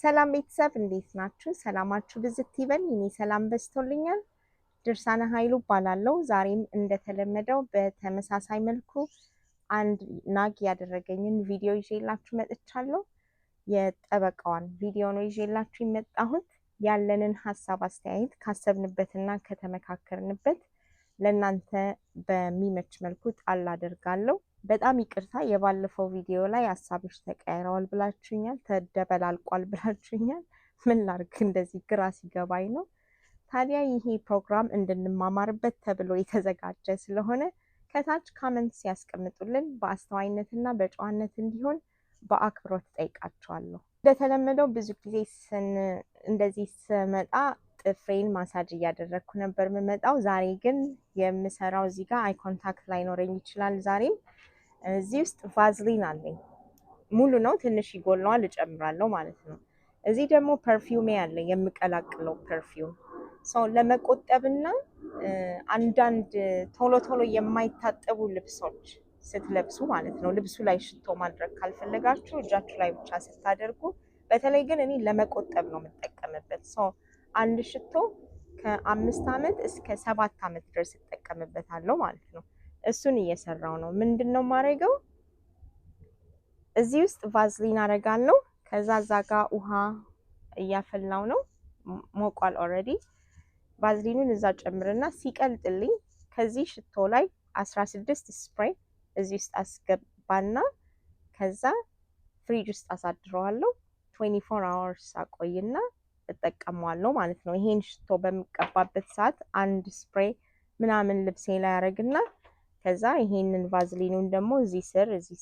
ሰላም ቤተሰብ እንዴት ናችሁ? ሰላማችሁ ብዝት ይበል። እኔ ሰላም በዝቶልኛል። ድርሳነ ኃይሉ እባላለሁ። ዛሬም እንደተለመደው በተመሳሳይ መልኩ አንድ ናግ ያደረገኝን ቪዲዮ ይዤላችሁ መጥቻለሁ። የጠበቃዋን ቪዲዮ ነው ይዤላችሁ የመጣሁት። ያለንን ሀሳብ አስተያየት ካሰብንበትና ከተመካከርንበት ለእናንተ በሚመች መልኩ ጣል አደርጋለሁ። በጣም ይቅርታ የባለፈው ቪዲዮ ላይ ሀሳቦች ተቀያይረዋል ብላችሁኛል፣ ተደበላልቋል ብላችሁኛል። ምን ላድርግ እንደዚህ ግራ ሲገባኝ ነው። ታዲያ ይሄ ፕሮግራም እንድንማማርበት ተብሎ የተዘጋጀ ስለሆነ ከታች ካመንት ሲያስቀምጡልን በአስተዋይነትና በጨዋነት እንዲሆን በአክብሮት ጠይቃቸዋለሁ። እንደተለመደው ብዙ ጊዜ እንደዚህ ስመጣ ጥፍሬን ማሳጅ እያደረግኩ ነበር የምመጣው። ዛሬ ግን የምሰራው እዚህ ጋር አይ ኮንታክት ላይኖረኝ ይችላል። ዛሬም እዚህ ውስጥ ቫዝሊን አለኝ። ሙሉ ነው፣ ትንሽ ይጎለዋል፣ እጨምራለሁ ማለት ነው። እዚህ ደግሞ ፐርፊውሜ አለኝ፣ የምቀላቅለው ፐርፊውም ሰው ለመቆጠብና አንዳንድ ቶሎ ቶሎ የማይታጠቡ ልብሶች ስትለብሱ ማለት ነው። ልብሱ ላይ ሽቶ ማድረግ ካልፈለጋችሁ እጃችሁ ላይ ብቻ ስታደርጉ፣ በተለይ ግን እኔ ለመቆጠብ ነው የምጠቀምበት። ሰው አንድ ሽቶ ከ5 ዓመት እስከ 7 ዓመት ድረስ እጠቀምበታለሁ ማለት ነው። እሱን እየሰራው ነው። ምንድን ነው የማደርገው? እዚህ ውስጥ ቫዝሊን አደርጋለሁ። ከዛ እዛ ጋር ውሃ እያፈላው ነው፣ ሞቋል ኦልሬዲ። ቫዝሊኑን እዛ ጨምርና ሲቀልጥልኝ ከዚህ ሽቶ ላይ 16 ስፕሬይ እዚህ ውስጥ አስገባና ከዛ ፍሪጅ ውስጥ አሳድረዋለሁ። 24 አወርስ አቆይና እጠቀመዋለሁ ማለት ነው። ይሄን ሽቶ በሚቀባበት ሰዓት አንድ ስፕሬይ ምናምን ልብሴ ላይ ያደርግና ከዛ ይሄንን ቫዝሊኑን ደግሞ እዚህ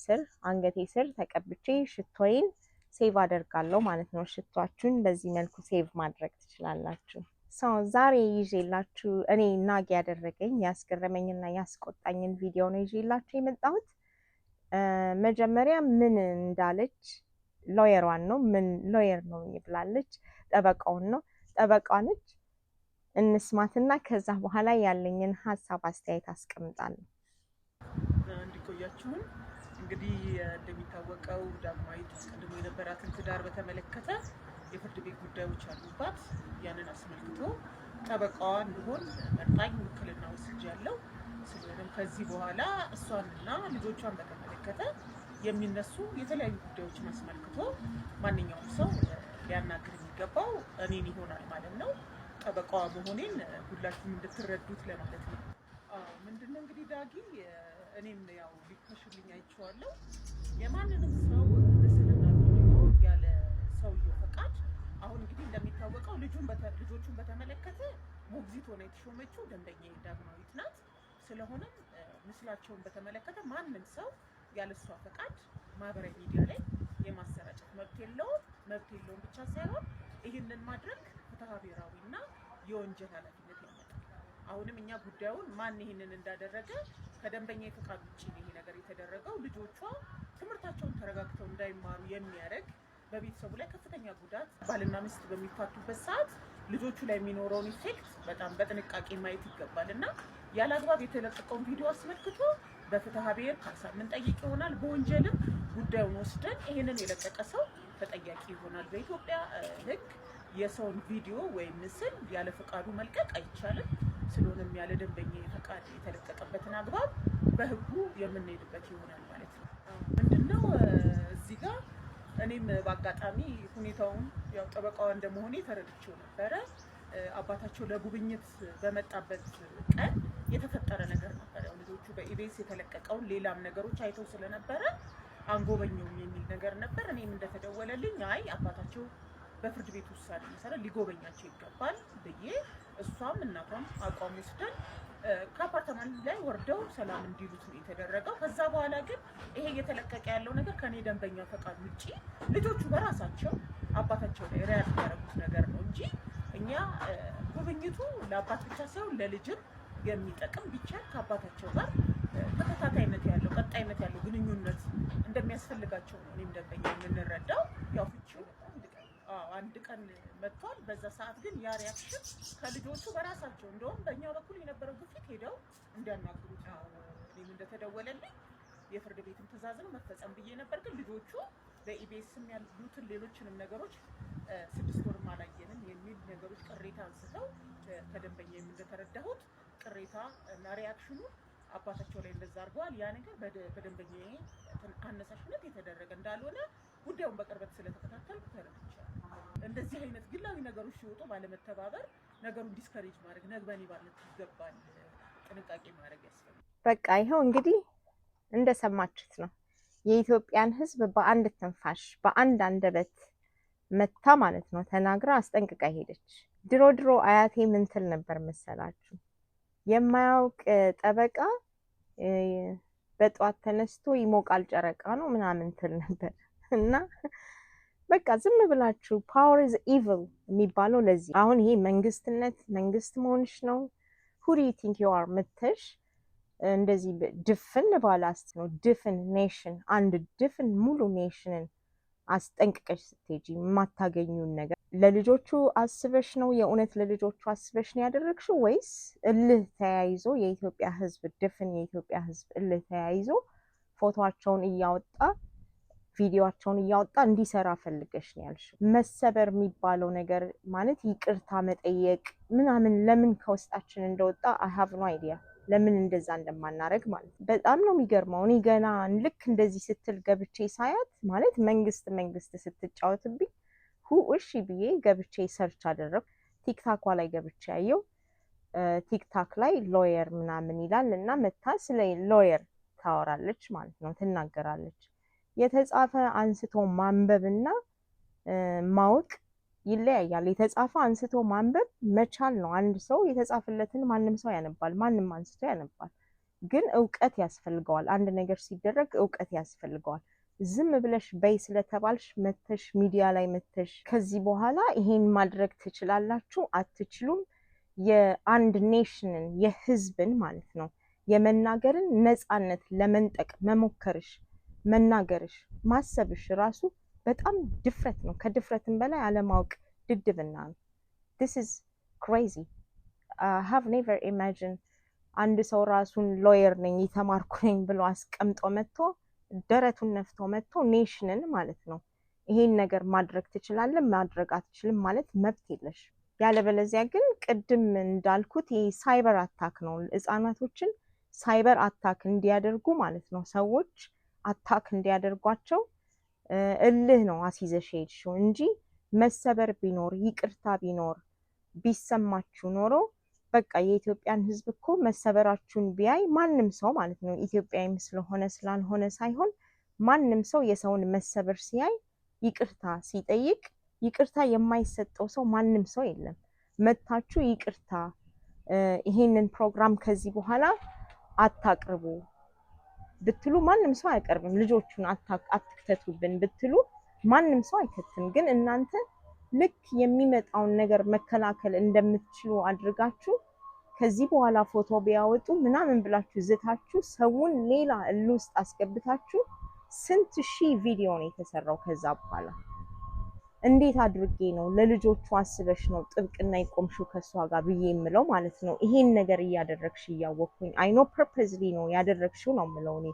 ስር አንገቴ ስር ተቀብቼ ሽቶዬን ሴቭ አደርጋለሁ ማለት ነው። ሽቷችሁን በዚህ መልኩ ሴቭ ማድረግ ትችላላችሁ። ዛሬ ይዤላችሁ እኔ ናግ ያደረገኝ ያስገረመኝና ያስቆጣኝን ቪዲዮ ነው ይዤላችሁ የመጣሁት። መጀመሪያ ምን እንዳለች ሎየሯን ነው፣ ምን ሎየር ነው ብላለች፣ ጠበቃውን ነው፣ ጠበቃ ነች። እንስማትና ከዛ በኋላ ያለኝን ሀሳብ አስተያየት አስቀምጣለሁ። እንዲቆያችሁን እንግዲህ እንደሚታወቀው ዳግማዊት አስቀድሞ የነበራትን ትዳር በተመለከተ የፍርድ ቤት ጉዳዮች አሉባት። ያንን አስመልክቶ ጠበቃዋ እንድሆን መርጣኝ ውክልና ወስጃለሁ። ስለሆነም ከዚህ በኋላ እሷንና ልጆቿን በተመለከተ የሚነሱ የተለያዩ ጉዳዮችን አስመልክቶ ማንኛውም ሰው ሊያናግር የሚገባው እኔን ይሆናል ማለት ነው። ጠበቃዋ መሆኔን ሁላችሁም እንድትረዱት ለማለት ነው። ምንድነው እንግዲህ ዳጊ እኔም ያው ሊከሽልኝ አይቼዋለሁ። የማንንም ሰው ምስልና ቪዲዮ ያለ ሰውየው ፈቃድ አሁን እንግዲህ እንደሚታወቀው ልጆቹን በተመለከተ ሞግዚት ሆና የተሾመችው ደንበኛ ዳግማዊት ናት። ስለሆነም ምስላቸውን በተመለከተ ማንም ሰው ያለ እሷ ፈቃድ ማህበራዊ ሚዲያ ላይ የማሰራጨት መብት የለውም ብቻ ሳይሆን ይህንን ማድረግ ፍትሐ ብሔራዊና የወንጀል ኃላፊነት ያመጣል። አሁንም እኛ ጉዳዩን ማን ይህንን እንዳደረገ ከደንበኛ የፈቃድ ውጭ ይሄ ነገር የተደረገው ልጆቿ ትምህርታቸውን ተረጋግተው እንዳይማሩ የሚያደርግ በቤተሰቡ ላይ ከፍተኛ ጉዳት ባልና ሚስት በሚፋቱበት ሰዓት ልጆቹ ላይ የሚኖረውን ኢፌክት በጣም በጥንቃቄ ማየት ይገባል እና ያለ አግባብ የተለቀቀውን ቪዲዮ አስመልክቶ በፍትሐ ብሔር ካሳ የምንጠይቅ ይሆናል። በወንጀልም ጉዳዩን ወስደን ይህንን የለቀቀ ሰው ተጠያቂ ይሆናል። በኢትዮጵያ ሕግ የሰውን ቪዲዮ ወይም ምስል ያለ ፈቃዱ መልቀቅ አይቻልም። ስለሆነም ያለ ደንበኛ ፈቃድ የተለቀቀበትን አግባብ በሕጉ የምንሄድበት ይሆናል ማለት ነው። ምንድነው እዚህ ጋር እኔም በአጋጣሚ ሁኔታውን ያው ጠበቃዋ እንደመሆኔ ተረድቼው ነበረ። አባታቸው ለጉብኝት በመጣበት ቀን የተፈጠረ ነገር ነበር። ያው ልጆቹ በኢቢኤስ የተለቀቀውን ሌላም ነገሮች አይተው ስለነበረ አንጎበኘውም የሚል ነገር ነበር። እኔም እንደተደወለልኝ አይ አባታቸው በፍርድ ቤት ውሳኔ መሰረት ሊጎበኛቸው ይገባል ብዬ እሷም እናቷም አቋም ወስደን ከአፓርታማ ላይ ወርደው ሰላም እንዲሉት ነው የተደረገው። ከዛ በኋላ ግን ይሄ እየተለቀቀ ያለው ነገር ከኔ ደንበኛ ፈቃድ ውጪ ልጆቹ በራሳቸው አባታቸው ላይ ሪያክት ያደረጉት ነገር ነው እንጂ እኛ ጉብኝቱ ለአባት ብቻ ሳይሆን ለልጅም የሚጠቅም ቢቻል ከአባታቸው ጋር ተከታታይነት ያለው ቀጣይነት ያለው ግንኙነት እንደሚያስፈልጋቸው ነው እኔም ደንበኛ የምንረዳው። ያው ፍቺው አንድ ቀን መጥቷል። በዛ ሰዓት ግን ያ ሪያክሽን ከልጆቹ በራሳቸው እንደውም በእኛ በኩል የነበረው ግፊት ሄደው እንዲያናግሩት ነው። እኔም እንደተደወለልኝ የፍርድ ቤትን ትዕዛዝ ነው መፈጸም ብዬ ነበር። ግን ልጆቹ በኢቢኤስም ያሉትን ሌሎችንም ነገሮች 6 ወርም አላየንም የሚል ነገሮች ቅሬታ አንስተው ከደንበኛ እንደተረዳሁት ቅሬታ እና ሪአክሽኑ አባታቸው ላይ እንደዛ አድርገዋል። ያ ነገር በደንበኛዬ አነሳሽነት የተደረገ እንዳልሆነ ጉዳዩን በቅርበት ስለተከታተልኩ ተረድቻለሁ። እንደዚህ አይነት ግላዊ ነገሮች ሲወጡ ባለመተባበር ነገሩን ዲስከሬጅ ማድረግ ነግበኔ ማለት ይገባል። ጥንቃቄ ማድረግ ያስፈልጋል። በቃ ይኸው እንግዲህ እንደሰማችሁት ነው። የኢትዮጵያን ሕዝብ በአንድ ትንፋሽ በአንድ አንደበት መታ ማለት ነው ተናግራ አስጠንቅቃ ሄደች። ድሮ አያቴ ምን ትል ነበር መሰላችሁ? የማያውቅ ጠበቃ በጧት ተነስቶ ይሞቃል ጨረቃ ነው ምናምን ትል ነበር። እና በቃ ዝም ብላችሁ ፓወር ኢዝ ኢቪል የሚባለው ለዚህ አሁን ይሄ መንግስት መሆንሽ ነው። who do you think you are ምትሽ እንደዚህ ድፍን ባላስት ነው ድፍን ኔሽን አንድ ድፍን ሙሉ ኔሽንን አስጠንቅቀሽ ስትሄጂ የማታገኙን ነገር ለልጆቹ አስበሽ ነው? የእውነት ለልጆቹ አስበሽ ነው ያደረግሽው ወይስ እልህ ተያይዞ የኢትዮጵያ ህዝብ ድፍን የኢትዮጵያ ህዝብ እልህ ተያይዞ ፎቶቸውን እያወጣ ቪዲዮቸውን እያወጣ እንዲሰራ ፈልገሽ ነው ያልሽው? መሰበር የሚባለው ነገር ማለት ይቅርታ መጠየቅ ምናምን ለምን ከውስጣችን እንደወጣ I have no idea ለምን እንደዛ እንደማናረግ ማለት ነው። በጣም ነው የሚገርመው። እኔ ገና ልክ እንደዚህ ስትል ገብቼ ሳያት ማለት መንግስት ስትጫወትብኝ እሺ ብዬ ገብቼ ሰርች አደረኩ። ቲክታኳ ላይ ገብቼ ያየው ቲክታክ ላይ ሎየር ምናምን ይላል እና መታ ስለ ሎየር ታወራለች ማለት ነው፣ ትናገራለች። የተጻፈ አንስቶ ማንበብና ማወቅ ይለያያል። የተጻፈ አንስቶ ማንበብ መቻል ነው። አንድ ሰው የተጻፈለትን ማንም ሰው ያነባል፣ ማንም አንስቶ ያነባል። ግን እውቀት ያስፈልገዋል። አንድ ነገር ሲደረግ እውቀት ያስፈልገዋል። ዝም ብለሽ በይ ስለተባልሽ መተሽ ሚዲያ ላይ መተሽ ከዚህ በኋላ ይሄን ማድረግ ትችላላችሁ አትችሉም የአንድ ኔሽንን የህዝብን ማለት ነው የመናገርን ነፃነት ለመንጠቅ መሞከርሽ መናገርሽ ማሰብሽ ራሱ በጣም ድፍረት ነው። ከድፍረትም በላይ አለማወቅ ድድብና ነው። this is crazy. I have never imagined አንድ ሰው ራሱን ሎየር ነኝ የተማርኩ ነኝ ብሎ አስቀምጦ መጥቶ ደረቱን ነፍቶ መጥቶ ኔሽንን ማለት ነው ይሄን ነገር ማድረግ ትችላለህ ማድረግ አትችልም ማለት መብት የለሽ። ያለበለዚያ ግን ቅድም እንዳልኩት ይሄ ሳይበር አታክ ነው። ህፃናቶችን ሳይበር አታክ እንዲያደርጉ ማለት ነው ሰዎች አታክ እንዲያደርጓቸው እልህ ነው አስይዘሽ ሄድሽው እንጂ መሰበር ቢኖር ይቅርታ ቢኖር ቢሰማችሁ ኖሮ በቃ የኢትዮጵያን ህዝብ እኮ መሰበራችሁን ቢያይ ማንም ሰው ማለት ነው ኢትዮጵያዊም ስለሆነ ስላልሆነ ሳይሆን ማንም ሰው የሰውን መሰበር ሲያይ ይቅርታ ሲጠይቅ ይቅርታ የማይሰጠው ሰው ማንም ሰው የለም። መታችሁ ይቅርታ ይሄንን ፕሮግራም ከዚህ በኋላ አታቅርቡ ብትሉ ማንም ሰው አያቀርብም። ልጆቹን አትክተቱብን ብትሉ ማንም ሰው አይከትም። ግን እናንተ ልክ የሚመጣውን ነገር መከላከል እንደምትችሉ አድርጋችሁ ከዚህ በኋላ ፎቶ ቢያወጡ ምናምን ብላችሁ ዝታችሁ ሰውን ሌላ እልህ ውስጥ አስገብታችሁ ስንት ሺህ ቪዲዮ ነው የተሰራው። ከዛ በኋላ እንዴት አድርጌ ነው ለልጆቹ አስበሽ ነው ጥብቅና ይቆምሽው ከሷ ጋር ብዬ የምለው ማለት ነው። ይሄን ነገር እያደረግሽ እያወቅኩኝ አይኖ ፐርፐዝሊ ነው ያደረግሽው ነው የምለው እኔ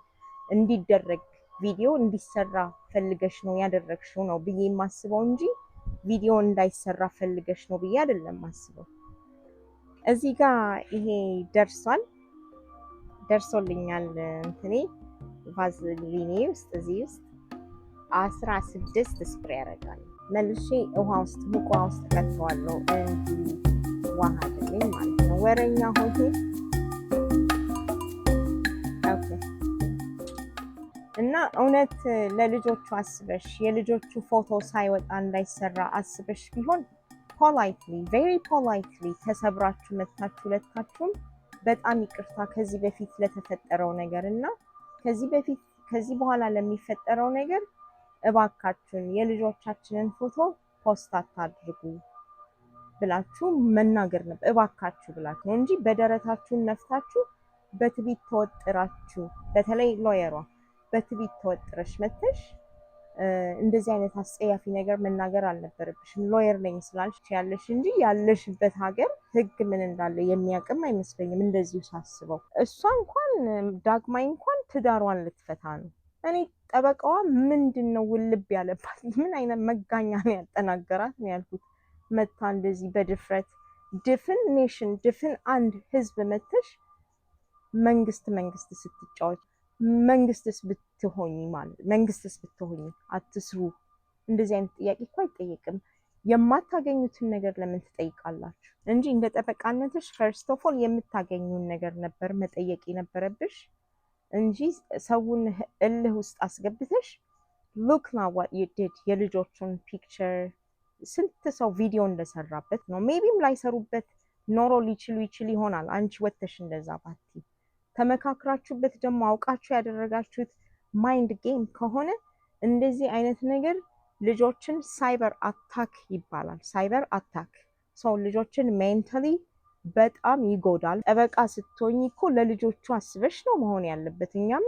እንዲደረግ ቪዲዮ እንዲሰራ ፈልገሽ ነው ያደረግሽው ነው ብዬ የማስበው እንጂ ቪዲዮ እንዳይሰራ ፈልገሽ ነው ብዬ አይደለም ማስበው። እዚህ ጋር ይሄ ደርሶልኛል እንትኔ ቫዝሊኔ ውስጥ እዚህ ውስጥ 16 ስፕሬይ ያደርጋል። መልሼ ውሃ ውስጥ ሙቅ ውሃ ውስጥ ከተዋለሁ እንዲዋሃድልኝ ማለት ነው። ወረኛ ሆቴ ኦኬ። እና እውነት ለልጆቹ አስበሽ የልጆቹ ፎቶ ሳይወጣ እንዳይሰራ አስበሽ ቢሆን ፖላይትሊ ቬሪ ፖላይትሊ ተሰብራችሁ መታችሁ ሁለታችሁም በጣም ይቅርታ ከዚህ በፊት ለተፈጠረው ነገር እና ከዚህ በኋላ ለሚፈጠረው ነገር እባካችሁን የልጆቻችንን ፎቶ ፖስት አታድርጉ ብላችሁ መናገር ነበር። እባካችሁ ብላችሁ ነው እንጂ በደረታችሁን ነፍታችሁ በትቢት ተወጥራችሁ በተለይ ሎየሯ በትቢት ተወጥረሽ መተሽ እንደዚህ አይነት አስጸያፊ ነገር መናገር አልነበረብሽም። ሎየር ነኝ ስላልሽ ያለሽ እንጂ ያለሽበት ሀገር ህግ ምን እንዳለ የሚያቅም አይመስለኝም። እንደዚሁ ሳስበው እሷ እንኳን ዳግማይ እንኳን ትዳሯን ልትፈታ ነው። እኔ ጠበቃዋ ምንድነው ውልብ ያለባት? ምን አይነት መጋኛ ነው ያጠናገራት ነው ያልኩት። መታ እንደዚህ በድፍረት ድፍን ኔሽን ድፍን አንድ ህዝብ መተሽ መንግስት ስትጫወት መንግስትስ ብትሆኚ ማለት መንግስትስ ብትሆኚ አትስሩ። እንደዚህ አይነት ጥያቄ እኮ አይጠየቅም። የማታገኙትን ነገር ለምን ትጠይቃላችሁ? እንጂ እንደ ጠበቃነትሽ ፈርስት ኦፍ ኦል የምታገኙን ነገር ነበር መጠየቅ የነበረብሽ እንጂ ሰውን እልህ ውስጥ አስገብተሽ ሉክ ና ዋት ዩ ዲድ። የልጆቹን ፒክቸር ስንት ሰው ቪዲዮ እንደሰራበት ነው። ሜቢም ላይሰሩበት ኖሮ ሊችል ይሆናል። አንቺ ወተሽ እንደዛ ባቲ ተመካክራችሁበት ደግሞ አውቃችሁ ያደረጋችሁት ማይንድ ጌም ከሆነ እንደዚህ አይነት ነገር ልጆችን ሳይበር አታክ ይባላል። ሳይበር አታክ ሰው ልጆችን ሜንታሊ በጣም ይጎዳል። ጠበቃ ስትሆኝ እኮ ለልጆቹ አስበሽ ነው መሆን ያለበት። እኛም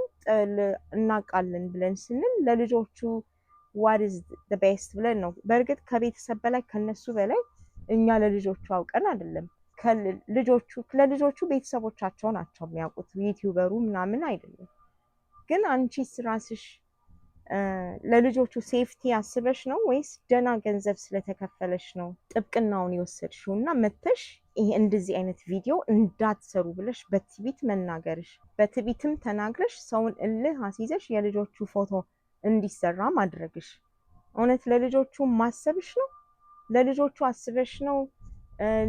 እናውቃለን ብለን ስንል ለልጆቹ ዋት ኢዝ ዘ ቤስት ብለን ነው። በእርግጥ ከቤተሰብ በላይ ከነሱ በላይ እኛ ለልጆቹ አውቀን አይደለም። ለልጆቹ ቤተሰቦቻቸው ናቸው የሚያውቁት፣ ዩቲዩበሩ ምናምን አይደለም። ግን አንቺስ ራስሽ ለልጆቹ ሴፍቲ አስበሽ ነው ወይስ ደህና ገንዘብ ስለተከፈለሽ ነው ጥብቅናውን የወሰድሽው? እና መተሽ ይሄ እንደዚህ አይነት ቪዲዮ እንዳትሰሩ ብለሽ በትቢት መናገርሽ፣ በትቢትም ተናግረሽ ሰውን እልህ አስይዘሽ የልጆቹ ፎቶ እንዲሰራ ማድረግሽ እውነት ለልጆቹ ማሰብሽ ነው? ለልጆቹ አስበሽ ነው?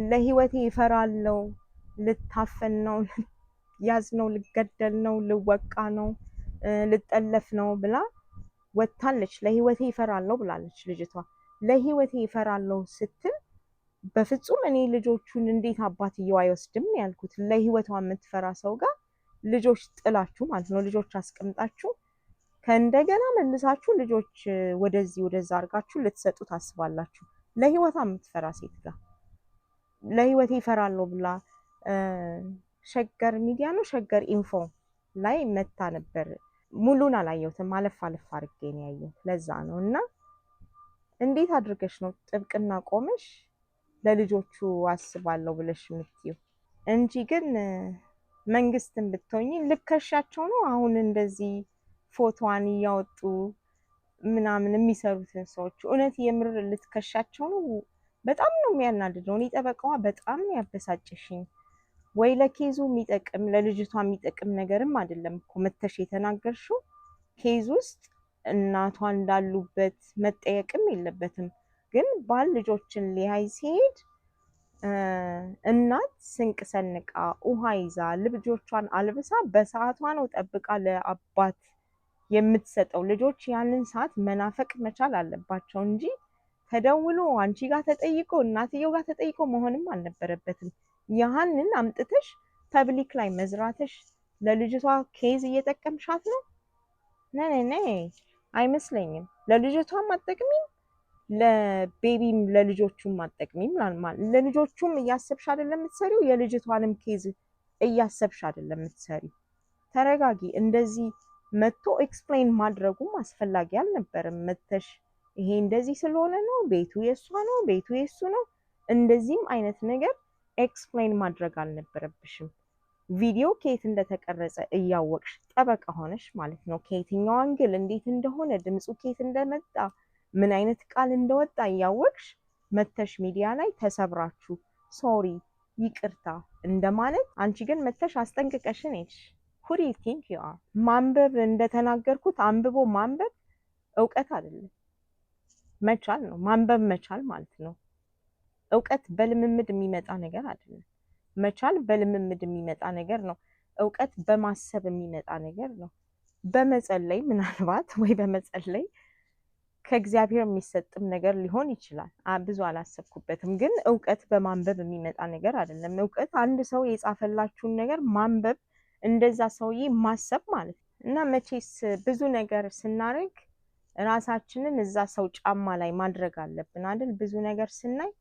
ለህይወቴ ይፈራለው፣ ልታፈን ነው፣ ያዝ ነው፣ ልገደል ነው፣ ልወቃ ነው፣ ልጠለፍ ነው ብላ ወታለች። ለህይወቴ ይፈራለው ብላለች ልጅቷ። ለህይወቴ ይፈራለው ስትል በፍጹም እኔ ልጆቹን እንዴት አባትየው አይወስድም ያልኩት። ለህይወቷ የምትፈራ ሰው ጋር ልጆች ጥላችሁ ማለት ነው፣ ልጆች አስቀምጣችሁ ከእንደገና መልሳችሁ ልጆች ወደዚህ ወደዛ አድርጋችሁ ልትሰጡ ታስባላችሁ። ለህይወቷ የምትፈራ ሴት ጋር ለህይወቴ ይፈራለው ብላ ሸገር ሚዲያ ነው ሸገር ኢንፎ ላይ መታ ነበር። ሙሉን አላየሁትም፣ አለፍ አድርጌ ነው ያየሁት። ለዛ ነው። እና እንዴት አድርገሽ ነው ጥብቅና ቆመሽ ለልጆቹ አስባለሁ ብለሽ የምትይው? እንጂ ግን መንግስትን ብትሆኚ ልከሻቸው ነው አሁን እንደዚህ ፎቶዋን እያወጡ ምናምን የሚሰሩትን ሰዎች እውነት የምር ልትከሻቸው ነው? በጣም ነው የሚያናድደው። እኔ ጠበቃዋ በጣም ያበሳጭሽኝ። ወይ ለኬዙ የሚጠቅም ለልጅቷ የሚጠቅም ነገርም አይደለም እኮ መተሽ የተናገርሽው። ኬዝ ውስጥ እናቷ እንዳሉበት መጠየቅም የለበትም። ግን ባል ልጆችን ሊያይ ሲሄድ እናት ስንቅ ሰንቃ ውሃ ይዛ ልጆቿን አልብሳ በሰዓቷ ነው ጠብቃ ለአባት የምትሰጠው። ልጆች ያንን ሰዓት መናፈቅ መቻል አለባቸው እንጂ ተደውሎ አንቺ ጋር ተጠይቆ እናትየው ጋር ተጠይቆ መሆንም አልነበረበትም። ያህንን አምጥተሽ ፐብሊክ ላይ መዝራትሽ ለልጅቷ ኬዝ እየጠቀምሻት ነው። ነኔ አይመስለኝም። ለልጅቷም አጠቅሚም፣ ለቤቢም ለልጆቹም አጠቅሚም። ለልጆቹም እያሰብሽ አይደለም የምትሰሪው፣ የልጅቷንም ኬዝ እያሰብሽ አይደለም የምትሰሪው። ተረጋጊ። እንደዚህ መጥቶ ኤክስፕሌን ማድረጉም አስፈላጊ አልነበረም። መተሽ ይሄ እንደዚህ ስለሆነ ነው፣ ቤቱ የእሷ ነው፣ ቤቱ የእሱ ነው፣ እንደዚህም አይነት ነገር ኤክስፕሌን ማድረግ አልነበረብሽም። ቪዲዮ ከየት እንደተቀረጸ እያወቅሽ ጠበቃ ሆነሽ ማለት ነው፣ ከየትኛው አንግል እንዴት እንደሆነ ድምፁ ከየት እንደመጣ ምን አይነት ቃል እንደወጣ እያወቅሽ መተሽ ሚዲያ ላይ ተሰብራችሁ ሶሪ ይቅርታ እንደማለት። አንቺ ግን መተሽ አስጠንቅቀሽን ሄድሽ። who do you think you are? ማንበብ እንደተናገርኩት አንብቦ ማንበብ እውቀት አይደለም፣ መቻል ነው። ማንበብ መቻል ማለት ነው። እውቀት በልምምድ የሚመጣ ነገር አይደለም። መቻል በልምምድ የሚመጣ ነገር ነው። እውቀት በማሰብ የሚመጣ ነገር ነው። በመጸለይ ምናልባት ወይ በመጸለይ ከእግዚአብሔር የሚሰጥም ነገር ሊሆን ይችላል። ብዙ አላሰብኩበትም። ግን እውቀት በማንበብ የሚመጣ ነገር አይደለም። እውቀት አንድ ሰው የጻፈላችሁን ነገር ማንበብ፣ እንደዛ ሰውዬ ማሰብ ማለት ነው። እና መቼስ ብዙ ነገር ስናደርግ ራሳችንን እዛ ሰው ጫማ ላይ ማድረግ አለብን አይደል? ብዙ ነገር ስናይ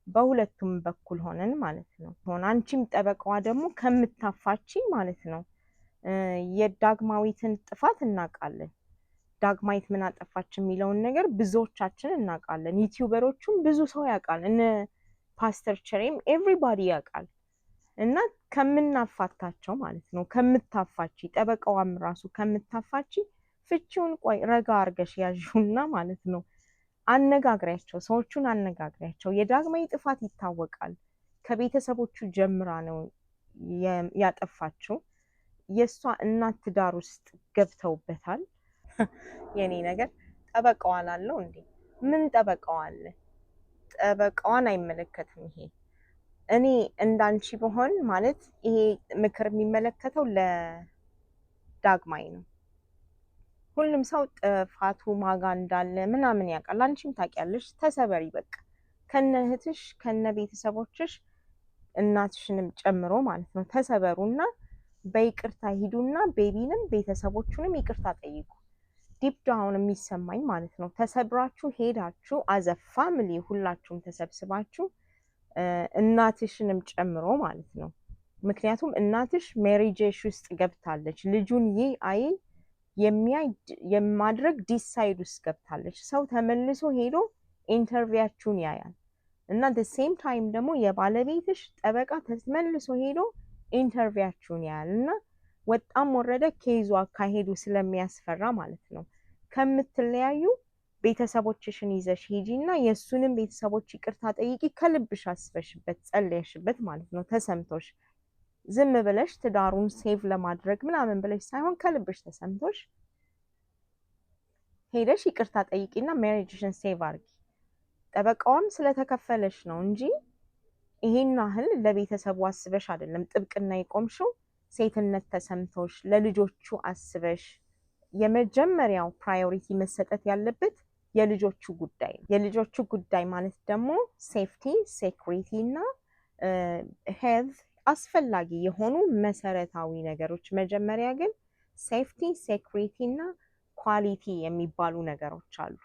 በሁለቱም በኩል ሆነን ማለት ነው። አንቺም ጠበቃዋ ደግሞ ከምታፋቺ ማለት ነው። የዳግማዊትን ጥፋት እናውቃለን። ዳግማዊት ምን አጠፋች የሚለውን ነገር ብዙዎቻችን እናውቃለን። ዩቲዩበሮቹም ብዙ ሰው ያውቃል። እነ ፓስተር ቸሬም ኤቭሪባዲ ያውቃል። እና ከምናፋታቸው ማለት ነው ከምታፋቺ፣ ጠበቃዋም ራሱ ከምታፋቺ ፍቺውን ቆይ ረጋ አርገሽ ያዥውና ማለት ነው አነጋግሪያቸው፣ ሰዎቹን አነጋግሪያቸው። የዳግማዊ ጥፋት ይታወቃል። ከቤተሰቦቹ ጀምራ ነው ያጠፋችው። የእሷ እናት ትዳር ውስጥ ገብተውበታል። የኔ ነገር ጠበቃዋን አለው እንዴ? ምን ጠበቃዋን? ጠበቃዋን አይመለከትም ይሄ። እኔ እንዳንቺ በሆን ማለት ይሄ ምክር የሚመለከተው ለዳግማዊ ነው። ሁሉም ሰው ጥፋቱ ማጋ እንዳለ ምናምን ያውቃል። አንቺም ታውቂያለሽ። ተሰበሪ በቃ ከነ እህትሽ ከነ ቤተሰቦችሽ እናትሽንም ጨምሮ ማለት ነው። ተሰበሩና በይቅርታ ሂዱና ቤቢንም ቤተሰቦቹንም ይቅርታ ጠይቁ። ዲፕ ዳውን የሚሰማኝ ማለት ነው ተሰብራችሁ ሄዳችሁ አዘ ፋሚሊ ሁላችሁም ተሰብስባችሁ እናትሽንም ጨምሮ ማለት ነው። ምክንያቱም እናትሽ ሜሪጄሽ ውስጥ ገብታለች። ልጁን ይህ አይ የማድረግ ዲሳይድ ውስጥ ገብታለች። ሰው ተመልሶ ሄዶ ኢንተርቪያችሁን ያያል እና ሴም ታይም ደግሞ የባለቤትሽ ጠበቃ ተመልሶ ሄዶ ኢንተርቪያችሁን ያያል እና ወጣም ወረደ ኬዙ አካሄዱ ስለሚያስፈራ ማለት ነው ከምትለያዩ ቤተሰቦችሽን ይዘሽ ሂጂ እና የእሱንም ቤተሰቦች ይቅርታ ጠይቂ። ከልብሽ አስበሽበት ጸለየሽበት ማለት ነው ተሰምቶሽ፣ ዝም ብለሽ ትዳሩን ሴቭ ለማድረግ ምናምን ብለሽ ሳይሆን ከልብሽ ተሰምቶሽ ሄደሽ ይቅርታ ጠይቂና ሜሬጅሽን ሴቭ አርጊ። ጠበቃውም ስለተከፈለሽ ነው እንጂ ይሄን ያህል ለቤተሰቡ አስበሽ አይደለም ጥብቅና የቆምሽው። ሴትነት ተሰምቶሽ ለልጆቹ አስበሽ የመጀመሪያው ፕራዮሪቲ መሰጠት ያለበት የልጆቹ ጉዳይ ነው። የልጆቹ ጉዳይ ማለት ደግሞ ሴፍቲ፣ ሴኩሪቲ እና ሄልዝ አስፈላጊ የሆኑ መሰረታዊ ነገሮች። መጀመሪያ ግን ሴፍቲ፣ ሴኩሪቲ እና ኳሊቲ የሚባሉ ነገሮች አሉ።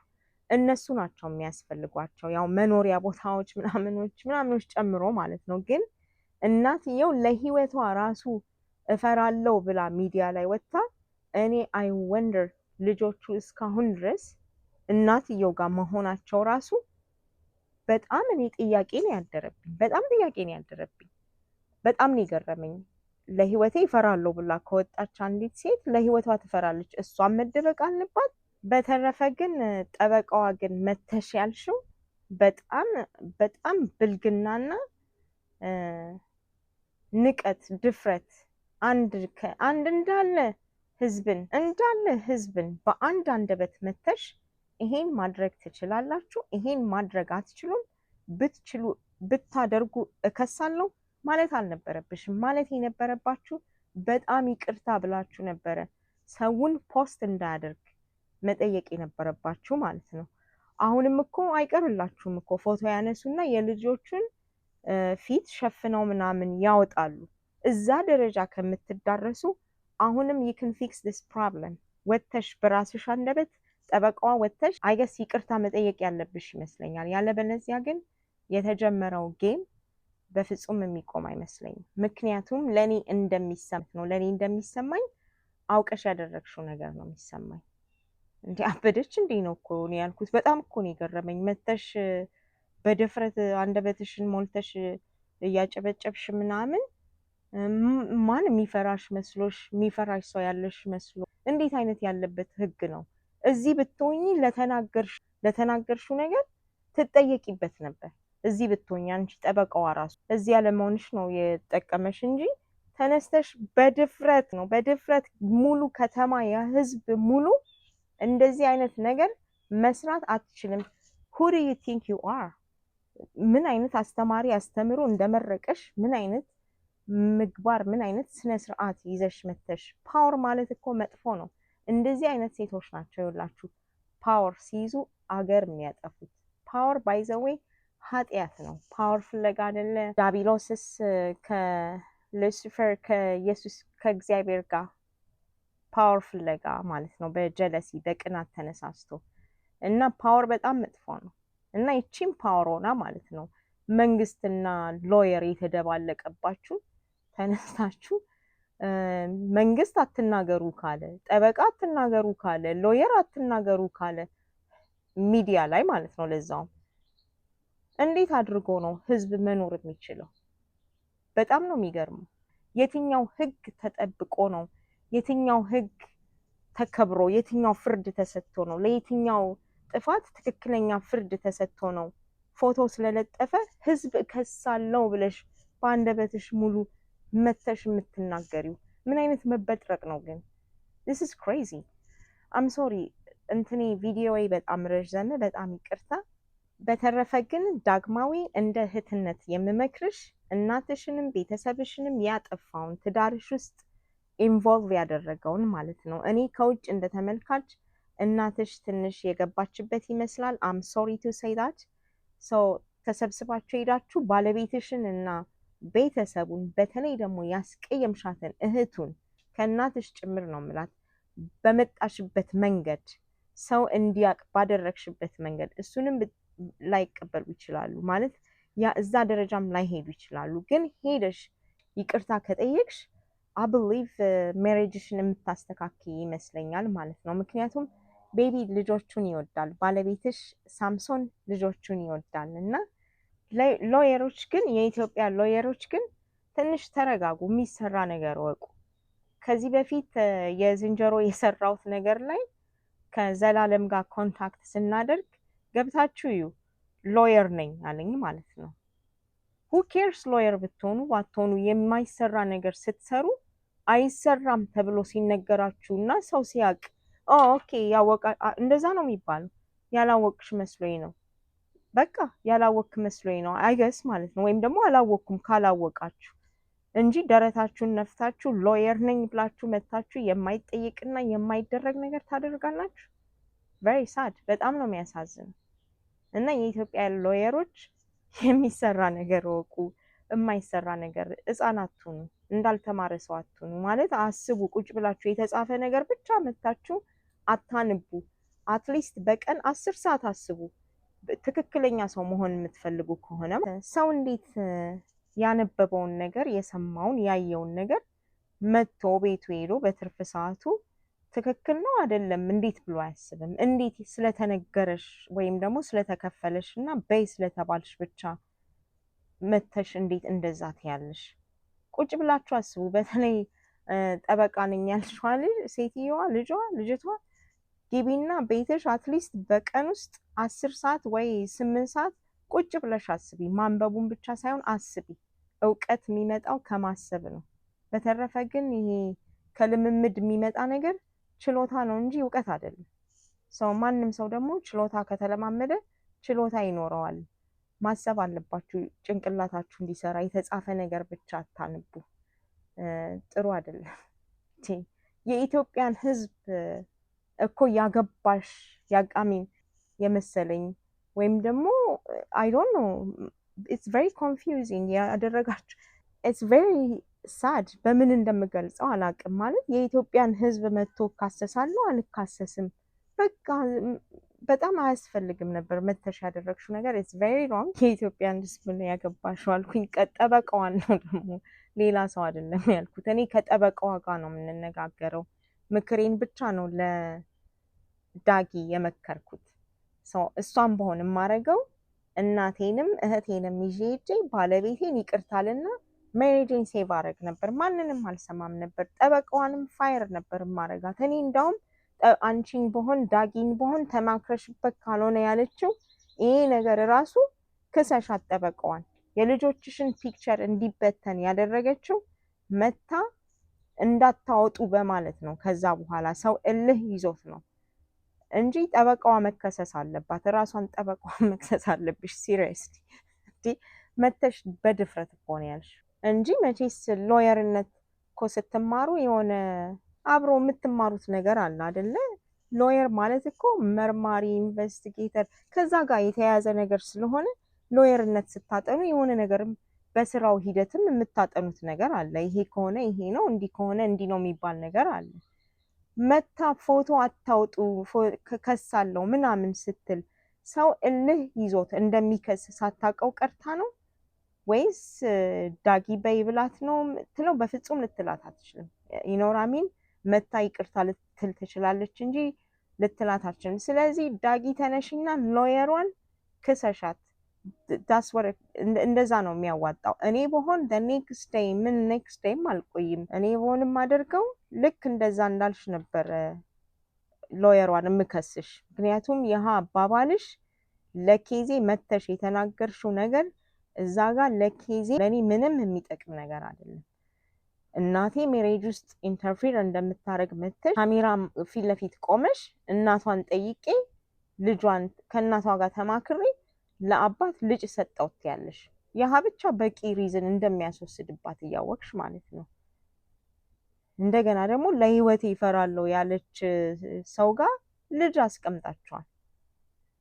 እነሱ ናቸው የሚያስፈልጓቸው፣ ያው መኖሪያ ቦታዎች ምናምኖች ጨምሮ ማለት ነው። ግን እናትየው ለህይወቷ ራሱ እፈራለሁ ብላ ሚዲያ ላይ ወጥታ እኔ አይ ወንደር ልጆቹ እስካሁን ድረስ እናትየው ጋር መሆናቸው ራሱ በጣም እኔ ጥያቄ ነው ያደረብኝ። በጣም ነው የገረመኝ። ለህይወቴ እፈራለሁ ብላ ከወጣች አንዲት ሴት ለህይወቷ ትፈራለች። እሷን መደበቅ አለባት። በተረፈ ግን ጠበቃዋ ግን መተሽ ያልሽው በጣም ብልግናና ንቀት፣ ድፍረት አንድ እንዳለ ህዝብን በአንድ አንደበት መተሽ ይሄን ማድረግ ትችላላችሁ፣ ይሄን ማድረግ አትችሉም፣ ብትችሉ ብታደርጉ እከሳለሁ ማለት አልነበረብሽም። ማለት የነበረባችሁ በጣም ይቅርታ ብላችሁ ነበረ ሰውን ፖስት እንዳያደርግ መጠየቅ የነበረባችሁ ማለት ነው። አሁንም እኮ አይቀርላችሁም እኮ ፎቶ ያነሱና የልጆቹን ፊት ሸፍነው ምናምን ያወጣሉ። እዛ ደረጃ ከምትዳረሱ አሁንም you can fix this problem ወተሽ በራስሽ አንደበት ጠበቃዋ ወተሽ አይገስ ይቅርታ መጠየቅ ያለብሽ ይመስለኛል። ያለበለዚያ ግን የተጀመረው ጌም በፍጹም የሚቆም አይመስለኝም። ምክንያቱም ለኔ እንደሚሰማኝ አውቀሽ ያደረግሽው ነገር ነው የሚሰማኝ። እንዴ አበደች እንዴ ነው እኮ ነው ያልኩት። በጣም እኮ ነው የገረመኝ። መተሽ በድፍረት አንደበትሽን ሞልተሽ እያጨበጨብሽ ምናምን ማን የሚፈራሽ መስሎሽ? የሚፈራሽ ሰው ያለሽ መስሎ? እንዴት አይነት ያለበት ህግ ነው? እዚህ ብትሆኚ ለተናገርሽው ነገር ትጠየቂበት ነበር። እዚህ ብትሆኚ አንቺ ጠበቃዋ ራሱ እዚህ ያለመሆንሽ ነው የጠቀመሽ እንጂ ተነስተሽ በድፍረት ሙሉ ከተማ የህዝብ ሙሉ እንደዚህ አይነት ነገር መስራት አትችልም። who do you think you are? ምን አይነት አስተማሪ አስተምሮ እንደመረቀሽ ምን አይነት ምግባር ምን አይነት ስነ ስርዓት ይዘሽ መተሽ። ፓወር ማለት እኮ መጥፎ ነው። እንደዚህ አይነት ሴቶች ናቸው ይላችሁ ፓወር ሲይዙ አገር የሚያጠፉት። ፓወር ባይ ዘ ዌይ ኃጢአት ነው። ፓወር ፍለጋ አይደለ ዳቢሎስስ ከሉሲፈር ከኢየሱስ ከእግዚአብሔር ጋር ፓወር ፍለጋ ማለት ነው። በጀለሲ በቅናት ተነሳስቶ እና ፓወር በጣም መጥፎ ነው። እና ይቺም ፓወር ሆና ማለት ነው መንግስትና ሎየር የተደባለቀባችሁ ተነስታችሁ መንግስት አትናገሩ ካለ፣ ጠበቃ አትናገሩ ካለ፣ ሎየር አትናገሩ ካለ ሚዲያ ላይ ማለት ነው ለዛውም እንዴት አድርጎ ነው ህዝብ መኖር የሚችለው? በጣም ነው የሚገርመው። የትኛው ህግ ተጠብቆ ነው የትኛው ህግ ተከብሮ የትኛው ፍርድ ተሰጥቶ ነው? ለየትኛው ጥፋት ትክክለኛ ፍርድ ተሰጥቶ ነው? ፎቶ ስለለጠፈ ህዝብ እከሳለሁ ብለሽ በአንደበትሽ ሙሉ መተሽ የምትናገሪው ምን አይነት መበጥረቅ ነው ግን? this is crazy I'm sorry እንትኔ ቪዲዮዬ በጣም ረዘመ፣ በጣም ይቅርታ። በተረፈ ግን ዳግማዊ እንደ እህትነት የምመክርሽ እናትሽንም ቤተሰብሽንም ያጠፋውን ትዳርሽ ውስጥ ኢንቮልቭ ያደረገውን ማለት ነው። እኔ ከውጭ እንደ ተመልካች እናትሽ ትንሽ የገባችበት ይመስላል። አም ሶሪ ቱ ሴይ ዳት። ሶ ተሰብስባችሁ ሄዳችሁ ባለቤትሽን እና ቤተሰቡን በተለይ ደግሞ ያስቀየምሻትን እህቱን ከእናትሽ ጭምር ነው ምላት በመጣሽበት መንገድ ሰው እንዲያቅ ባደረግሽበት መንገድ እሱንም ላይቀበሉ ይችላሉ ማለት ያ እዛ ደረጃም ላይሄዱ ይችላሉ። ግን ሄደሽ ይቅርታ ከጠየቅሽ አብሊቭ ሜሬጅሽን የምታስተካክይ ይመስለኛል ማለት ነው። ምክንያቱም ቤቢ ልጆቹን ይወዳል፣ ባለቤትሽ ሳምሶን ልጆቹን ይወዳል። እና ሎየሮች ግን የኢትዮጵያ ሎየሮች ግን ትንሽ ተረጋጉ፣ የሚሰራ ነገር ወቁ። ከዚህ በፊት የዝንጀሮ የሰራሁት ነገር ላይ ከዘላለም ጋር ኮንታክት ስናደርግ ገብታችሁ እዩ ሎየር ነኝ አለኝ ማለት ነው። who cares ሎየር ብትሆኑ ባትሆኑ የማይሰራ ነገር ስትሰሩ አይሰራም ተብሎ ሲነገራችሁ እና ሰው ሲያቅ ኦኬ ያወቃ እንደዛ ነው የሚባለው። ያላወቅሽ መስሎኝ ነው በቃ ያላወቅክ መስሎኝ ነው አይገስ ማለት ነው። ወይም ደግሞ አላወቅኩም ካላወቃችሁ እንጂ ደረታችሁን ነፍታችሁ ሎየር ነኝ ብላችሁ መታችሁ የማይጠይቅና የማይደረግ ነገር ታደርጋላችሁ። very sad በጣም ነው የሚያሳዝነው። እና የኢትዮጵያ ሎየሮች የሚሰራ ነገር ወቁ፣ የማይሰራ ነገር ሕፃን አትሁኑ፣ እንዳልተማረ ሰው አትሁኑ። ማለት አስቡ፣ ቁጭ ብላችሁ የተጻፈ ነገር ብቻ መታችሁ አታንቡ። አትሊስት በቀን 10 ሰዓት አስቡ። ትክክለኛ ሰው መሆን የምትፈልጉ ከሆነ ሰው እንዴት ያነበበውን ነገር የሰማውን ያየውን ነገር መጥቶ ቤቱ ሄዶ በትርፍ ሰዓቱ ትክክል ነው አይደለም እንዴት ብሎ አያስብም? እንዴት ስለተነገረሽ ወይም ደግሞ ስለተከፈለሽ እና በይ ስለተባልሽ ብቻ መተሽ እንዴት እንደዛ ትያለሽ? ቁጭ ብላችሁ አስቡ። በተለይ ጠበቃ ነኝ ያልሽዋ ሴትየዋ ልጅቷ ግቢና ቤትሽ አትሊስት በቀን ውስጥ 10 ሰዓት ወይ 8 ሰዓት ቁጭ ብለሽ አስቢ። ማንበቡን ብቻ ሳይሆን አስቢ። እውቀት የሚመጣው ከማሰብ ነው። በተረፈ ግን ይሄ ከልምምድ የሚመጣ ነገር ችሎታ ነው እንጂ እውቀት አይደለም። ማንም ሰው ደግሞ ችሎታ ከተለማመደ ችሎታ ይኖረዋል። ማሰብ አለባችሁ፣ ጭንቅላታችሁ እንዲሰራ። የተጻፈ ነገር ብቻ አታንቡ፣ ጥሩ አይደለም። የኢትዮጵያን ሕዝብ እኮ ያገባሽ ያቃሚን የመሰለኝ ወይም ደግሞ አይ ዶንት ኖ ኢትስ ቬሪ ኮንፊውዚንግ ያደረጋችሁ። ኢትስ ቬሪ ሳድ በምን እንደምገልጸው አላቅም። ማለት የኢትዮጵያን ሕዝብ መጥቶ እካሰሳለሁ አልካሰስም፣ በቃ በጣም አያስፈልግም ነበር መተሽ ያደረግሽው ነገር። ኢትስ ቬሪ ሮንግ። የኢትዮጵያን ሕዝብ ነው ያገባሽው አልኩኝ። ጠበቃዋን ነው ደግሞ ሌላ ሰው አይደለም ያልኩት። እኔ ከጠበቃዋ ጋር ነው የምንነጋገረው። ምክሬን ብቻ ነው ለዳጊ የመከርኩት። እሷን በሆን የማረገው እናቴንም እህቴንም ይዤ ሄጄ ባለቤቴን ይቅርታልና ሜሪጄን ሴቭ አረግ ነበር። ማንንም አልሰማም ነበር። ጠበቃዋንም ፋየር ነበር ማረጋት። እኔ እንዳውም አንቺን በሆን ዳጊን በሆን ተማክረሽበት ካልሆነ ያለችው ይሄ ነገር ራሱ ክሰሻት ጠበቃዋን። የልጆችሽን ፒክቸር እንዲበተን ያደረገችው መታ እንዳታወጡ በማለት ነው። ከዛ በኋላ ሰው እልህ ይዞት ነው እንጂ ጠበቃዋ መከሰስ አለባት። ራሷን ጠበቃዋን መክሰስ አለብሽ። ሲሪየስሊ መተሽ በድፍረት እኮ ነው ያልሽ እንጂ መቼስ ሎየርነት እኮ ስትማሩ የሆነ አብሮ የምትማሩት ነገር አለ አይደለ? ሎየር ማለት እኮ መርማሪ፣ ኢንቨስቲጌተር ከዛ ጋር የተያያዘ ነገር ስለሆነ ሎየርነት ስታጠኑ የሆነ ነገርም በስራው ሂደትም የምታጠኑት ነገር አለ። ይሄ ከሆነ ይሄ ነው፣ እንዲህ ከሆነ እንዲህ ነው የሚባል ነገር አለ። መታ ፎቶ አታውጡ ከሳለው ምናምን ስትል ሰው እልህ ይዞት እንደሚከስ ሳታውቀው ቀርታ ነው ወይስ ዳጊ በይ ብላት ነው ትለው? በፍጹም ልትላት አትችልም። ይኖራሚን መታ ይቅርታ ልትል ትችላለች እንጂ ልትላት አትችልም። ስለዚህ ዳጊ ተነሽና ሎየሯን ክሰሻት። እንደዛ ነው የሚያዋጣው። እኔ በሆን ኔክስት ዴይ ምን ኔክስት ዴይም አልቆይም። እኔ በሆንም አደርገው ልክ እንደዛ እንዳልሽ ነበር ሎየሯን የምከስሽ። ምክንያቱም ይህ አባባልሽ ለኬዜ መተሽ የተናገርሽው ነገር እዛ ጋር ለኬዜ ለኔ ምንም የሚጠቅም ነገር አይደለም። እናቴ ሜሬጅ ውስጥ ኢንተርፌር እንደምታረግ መተሽ ካሜራ ፊት ለፊት ቆመሽ እናቷን ጠይቄ ልጇን ከእናቷ ጋር ተማክሬ ለአባት ልጅ ሰጠውት ያለሽ ያህ ብቻ በቂ ሪዝን እንደሚያስወስድባት እያወቅሽ ማለት ነው። እንደገና ደግሞ ለህይወቴ ይፈራለሁ ያለች ሰው ጋር ልጅ አስቀምጣቸዋል።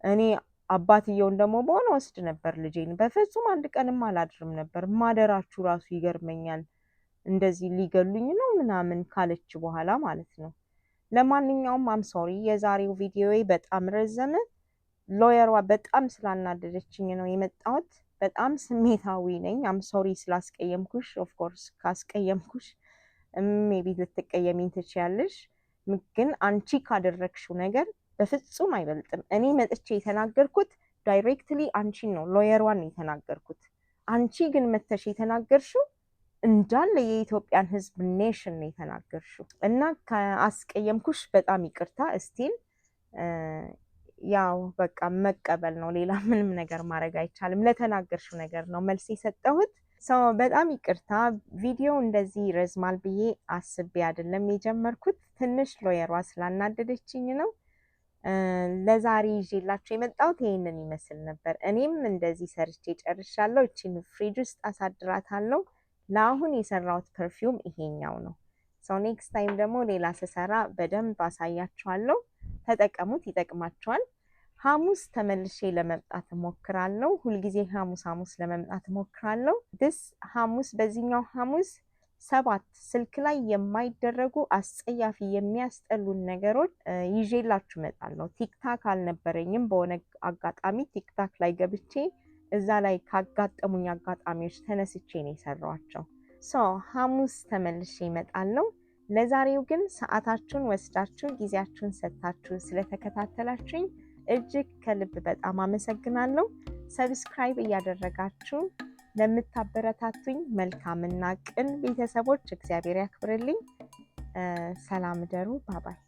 እኔ አባትየውን ደግሞ በሆነ ወስድ ነበር ልጄን። በፍጹም አንድ ቀንም አላድርም ነበር። ማደራችሁ ራሱ ይገርመኛል። እንደዚህ ሊገሉኝ ነው ምናምን ካለች በኋላ ማለት ነው። ለማንኛውም አም ሶሪ የዛሬው ቪዲዮዬ በጣም ረዘመ። ሎየሯ በጣም ስላናደደችኝ ነው የመጣሁት። በጣም ስሜታዊ ነኝ። አም ሶሪ ስላስቀየምኩሽ። ኦፍ ኮርስ ካስቀየምኩሽ ሜቢ ልትቀየሚኝ ትችያለሽ፣ ግን አንቺ ካደረግሽው ነገር በፍጹም አይበልጥም። እኔ መጥቼ የተናገርኩት ዳይሬክትሊ አንቺን ነው፣ ሎየሯን የተናገርኩት። አንቺ ግን መተሽ የተናገርሽው እንዳለ የኢትዮጵያን ህዝብ ኔሽን ነው የተናገርሽው። እና ከአስቀየምኩሽ በጣም ይቅርታ። እስቲል ያው በቃ መቀበል ነው፣ ሌላ ምንም ነገር ማድረግ አይቻልም። ለተናገርሽው ነገር ነው መልስ የሰጠሁት። ሰው በጣም ይቅርታ። ቪዲዮ እንደዚህ ይረዝማል ብዬ አስቤ አይደለም የጀመርኩት። ትንሽ ሎየሯ ስላናደደችኝ ነው። ለዛሬ ይዤላችሁ የመጣሁት ይሄንን ይመስል ነበር። እኔም እንደዚህ ሰርቼ ጨርሻለሁ። እቺን ፍሪጅ ውስጥ አሳድራታለሁ። ለአሁን የሰራሁት ፐርፊውም ይሄኛው ነው። ሰው ኔክስት ታይም ደግሞ ሌላ ስሰራ በደንብ አሳያችኋለሁ። ተጠቀሙት፣ ይጠቅማችኋል። ሐሙስ ተመልሼ ለመምጣት እሞክራለሁ። ሁልጊዜ ሐሙስ ለመምጣት እሞክራለሁ። ሐሙስ በዚህኛው ሐሙስ 7 ስልክ ላይ የማይደረጉ አስጸያፊ የሚያስጠሉን ነገሮች ይዤላችሁ እመጣለሁ። ቲክታክ አልነበረኝም። በሆነ አጋጣሚ ቲክታክ ላይ ገብቼ እዛ ላይ ካጋጠሙኝ አጋጣሚዎች ተነስቼ ነው የሰራኋቸው። ሐሙስ ተመልሼ እመጣለሁ። ለዛሬው ግን ሰዓታችሁን ወስዳችሁ ጊዜያችሁን ሰጥታችሁ ስለተከታተላችሁኝ እጅግ ከልብ በጣም አመሰግናለሁ። ሰብስክራይብ እያደረጋችሁ ለምታበረታቱኝ መልካምና ቅን ቤተሰቦች እግዚአብሔር ያክብርልኝ። ሰላም ደሩ። ባባይ